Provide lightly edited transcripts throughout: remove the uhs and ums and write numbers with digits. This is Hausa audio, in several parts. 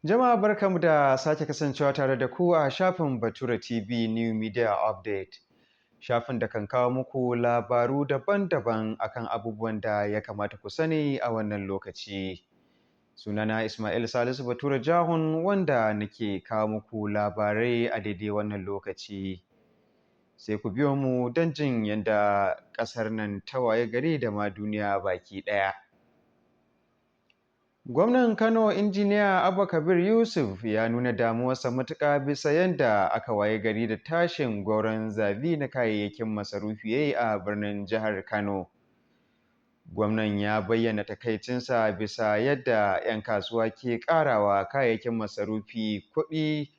Jama'a barkanmu da sake kasancewa tare da ku a shafin Bature TV New Media Update. Shafin da kan kawo muku labaru daban-daban akan abubuwan da ya kamata ku sani a wannan lokaci. Sunana Ismail Salisu Bature Jahun wanda nake kawo muku labarai a daidai wannan lokaci. Sai ku biyo mu don jin yadda ƙasar nan ta waye gari da ma duniya baki ɗaya. Gwamnan Kano Injiniya Abba Kabir Yusuf ya nuna damuwarsa matuƙa bisa yadda aka waye gari da tashin gwauron zabi na kayayyakin masarufi yayi a birnin jihar Kano. Gwamnan ya bayyana takaicinsa bisa yadda 'yan kasuwa ke ƙarawa kayayyakin masarufi kuɗi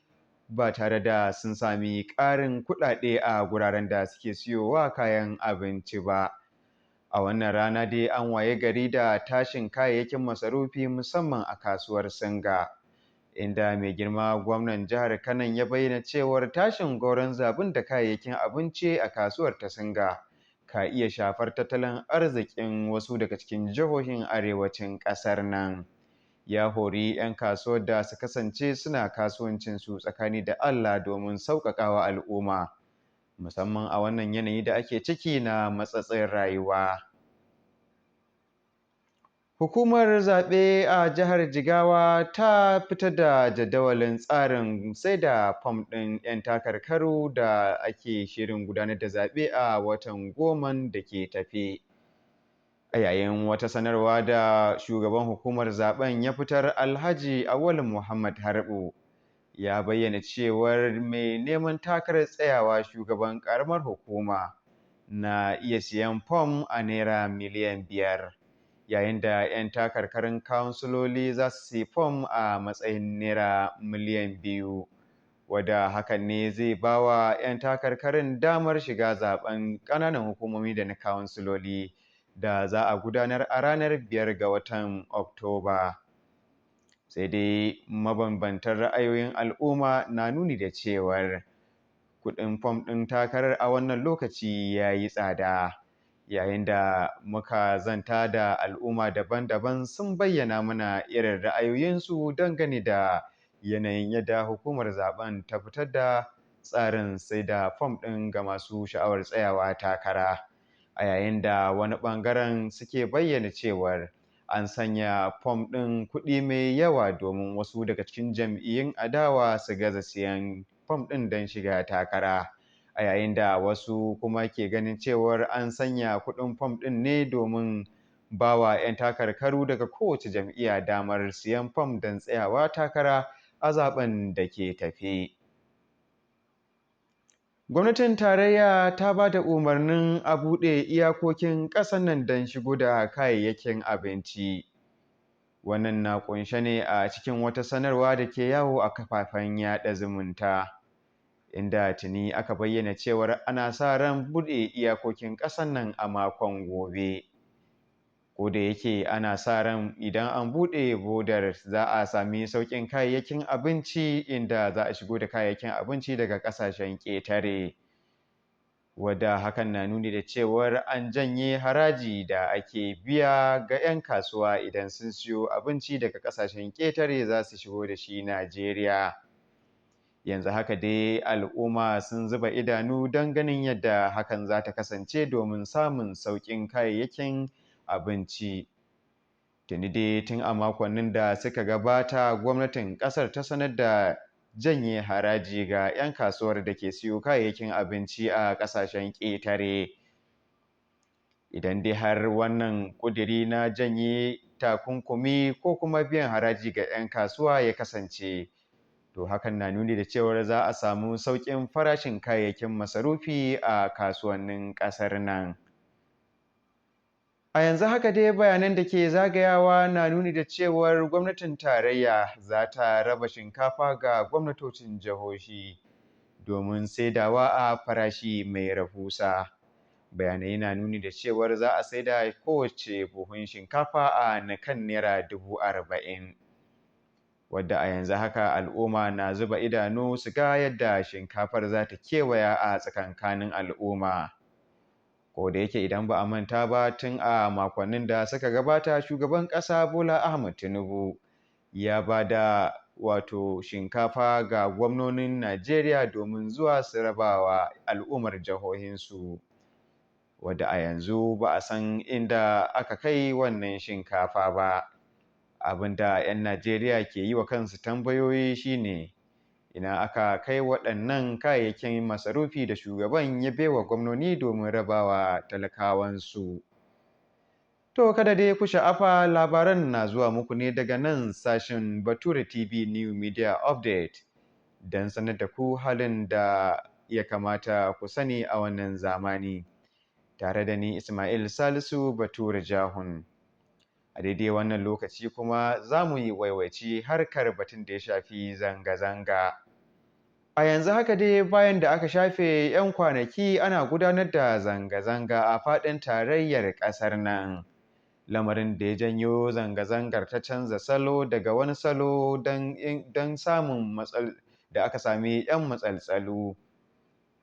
ba tare da sun sami ƙarin kuɗaɗe a guraren da suke siyowa kayan abinci ba. A wannan rana dai an waye gari da tashin kayayyakin masarufi musamman a kasuwar Singa, inda mai girma gwamnan jihar Kano ya bayyana cewar tashin gwauron zabin da kayayyakin abinci a kasuwar ta Singa ka iya shafar tattalin arzikin wasu daga cikin jihohin arewacin ƙasar nan. Ya hori 'yan kasuwar da su kasance suna kasuwancinsu tsakani da Allah domin sauƙaƙawa al'umma, musamman a wannan yanayi da ake ciki na matsatsin rayuwa. Hukumar zaɓe a jihar Jigawa ta fitar da jadawalin tsarin saida fam ɗin 'yan takarkaru da ake shirin gudanar da zaɓe a watan goman da ke tafe. A yayin wata sanarwa da shugaban hukumar zaɓen ya fitar, Alhaji Auwalu Muhammad Harbo ya bayyana cewar mai neman takarar tsayawa shugaban ƙaramar hukuma na iya siyan fam a Naira miliyan 5, yayin da 'yan takarkarin kansiloli za su siyi fam a matsayin Naira miliyan 2, wadda hakan ne zai ba wa 'yan takarkarin damar shiga zaɓen ƙananan hukumomi da na kansiloli da za a gudanar a ranar 5 ga watan Oktoba. Sai dai mabambantan ra'ayoyin al'umma na nuni da cewar kuɗin fam ɗin takarar a wannan lokaci ya yi tsada. Yayin da muka zanta da al'umma daban-daban sun bayyana mana irin ra'ayoyinsu dangane da yanayin yadda hukumar zaɓen ta fitar da tsarin saida fam ɗin ga masu sha'awar tsayawa takara. A yayin da wani ɓangaren suke bayyana cewar an sanya fam ɗin kuɗi mai yawa domin wasu daga cikin jam'iyyun adawa su gaza siyan fam ɗin don shiga takara. A yayin da wasu kuma ke ganin cewar an sanya kuɗin fam ɗin ne domin ba wa 'yan takarkaru daga kowace jam'iyya damar siyan fam don tsayawa takara a zaɓen da ke tafe. Gwamnatin tarayya ta ba da umarnin a buɗe iyakokin ƙasar nan don shigo da kayayyakin abinci. Wannan na ƙunshe ne a cikin wata sanarwa da ke yawo a kafafen yaɗa zumunta, inda tuni aka bayyana cewar ana sa ran buɗe iyakokin ƙasar nan a makon gobe. Koda yake ana sa ran idan an buɗe bodar za a sami sauƙin kayayyakin abinci, inda za a shigo da kayayyakin abinci daga ƙasashen ƙetare, wadda hakan na nuni da cewar an janye haraji da ake biya ga 'yan kasuwa idan sun siyo abinci daga ƙasashen ƙetare za su shigo da shi Najeriya. Yanzu haka dai al'umma sun zuba idanu don ganin yadda hakan za ta kasance domin samun sauƙin kayayyakin abinci. Tuni dai tun a makonnin da suka gabata gwamnatin ƙasar ta sanar da janye haraji ga 'yan kasuwar da ke siyo kayayyakin abinci a ƙasashen ƙetare. Idan dai har wannan ƙudiri na janye takunkumi ko kuma biyan haraji ga 'yan kasuwa ya kasance, to hakan na nuni da cewar za a samu sauƙin farashin kayayyakin masarufi a kasuwannin ƙasar nan. A yanzu haka dai bayanan da ke zagayawa na nuni da cewar gwamnatin tarayya za ta raba shinkafa ga gwamnatocin jihohi domin saidawa a farashi mai rahusa. Bayanai na nuni da cewar za a saida kowace buhun shinkafa a kan Naira 40,000, wadda a yanzu haka al'umma na zuba idanu su ga yadda shinkafar za ta kewaya a tsakankanin al'umma. Koda yake idan ba a manta ba, tun a makonnin da suka gabata shugaban ƙasa Bola Ahmed Tinubu ya ba da wato shinkafa ga gwamnonin Najeriya domin zuwa su rabawa al'ummar jihohinsu, wadda a yanzu ba a san inda aka kai wannan shinkafa ba. Abin da 'yan Najeriya ke yi wa kansu tambayoyi shine, ina aka kai waɗannan kayayyakin masarufi da shugaban ya baiwa gwamnoni domin rabawa talakawansu. To kada dai ku sha'afa, labaran na zuwa muku ne daga nan sashen Bature TV New Media Update don sanar da ku halin da ya kamata ku sani a wannan zamani. Tare da ni Ismail Salisu Bature Jahun. A daidai wannan lokaci kuma za mu yi waiwaci harkar batun da ya shafi zanga-zanga. A yanzu haka dai, bayan da aka shafe 'yan kwanaki ana gudanar da zanga-zanga a faɗin tarayyar ƙasar nan, lamarin da ya janyo zanga-zangar ta canza salo daga wani salo don samun da aka sami 'yan matsaltsalu,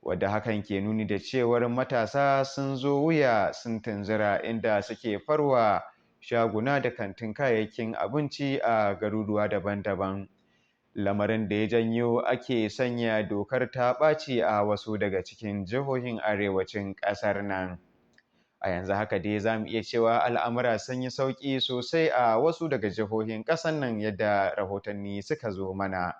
wadda hakan ke nuni da cewar matasa sun zo wuya sun tunzura, inda suke farwa shaguna da kantin kayayyakin abinci a garuruwa daban-daban, lamarin da ya janyo ake sanya dokar ta ɓaci a wasu daga cikin jihohin arewacin ƙasar nan. A yanzu haka dai za mu iya cewa al'amura sun yi sauƙi sosai a wasu daga jihohin ƙasar nan, yadda rahotanni suka zo mana.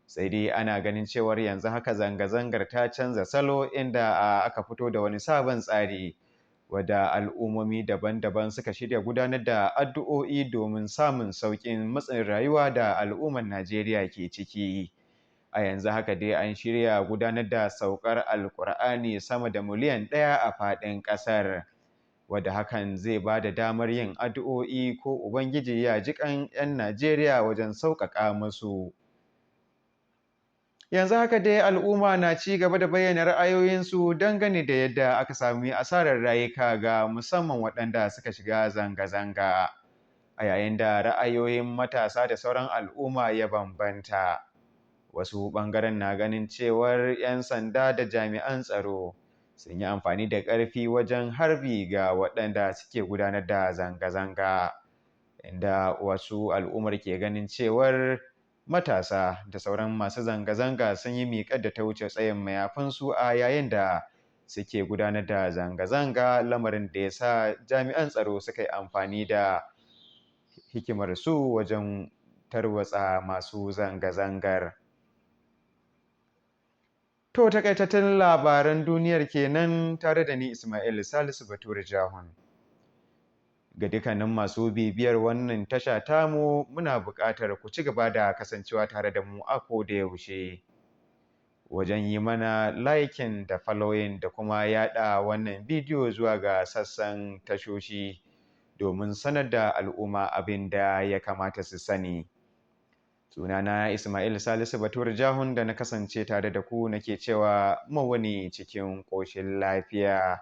Sai dai ana ganin cewar yanzu haka zanga-zangar ta canza salo, inda aka fito da wani sabon tsari, wadda al'ummomi daban-daban suka shirya gudanar da addu'o'i domin samun sauƙin matsin rayuwa da al'ummar Najeriya ke ciki. A yanzu haka dai an shirya gudanar da saukar Alƙur'ani sama da miliyan 1 a faɗin ƙasar, wadda hakan zai ba da damar yin addu'o'i ko Ubangiji ya ji ƙan 'yan Najeriya wajen sauƙaƙa musu. Yanzu haka dai al'umma na ci gaba da bayyana ra'ayoyinsu dangane da yadda aka sami asarar rayuka ga musamman waɗanda suka shiga zanga-zanga, a yayin da ra'ayoyin matasa da sauran al'umma ya bambanta. Wasu ɓangaren na ganin cewar 'yan sanda da jami'an tsaro sun yi amfani da ƙarfi wajen harbi ga waɗanda suke gudanar da zanga-zanga, inda wasu al'ummar ke ganin cewar matasa da sauran masu zanga-zanga sun yi miƙar da ta wuce tsayin mayafinsu a yayin da suke gudanar da zanga-zanga, lamarin da ya sa jami'an tsaro suka yi amfani da hikimarsu wajen tarwatsa masu zanga-zangar. To, taƙaitattun labaran duniyar kenan, tare da ni Ismail Salisu Bature Jahun. Ga dukkanin masu bibiyar wannan tasha tamu, muna buƙatar ku ci gaba da kasancewa tare da mu a koda yaushe, wajen yi mana liking da following da kuma yaɗa wannan bidiyo zuwa ga sassan tashoshi, domin sanar da al'umma abin da ya kamata su sani. Sunana Ismail Salisu Bature Jahun, da na kasance tare da ku nake cewa mu wuni cikin ƙoshin lafiya.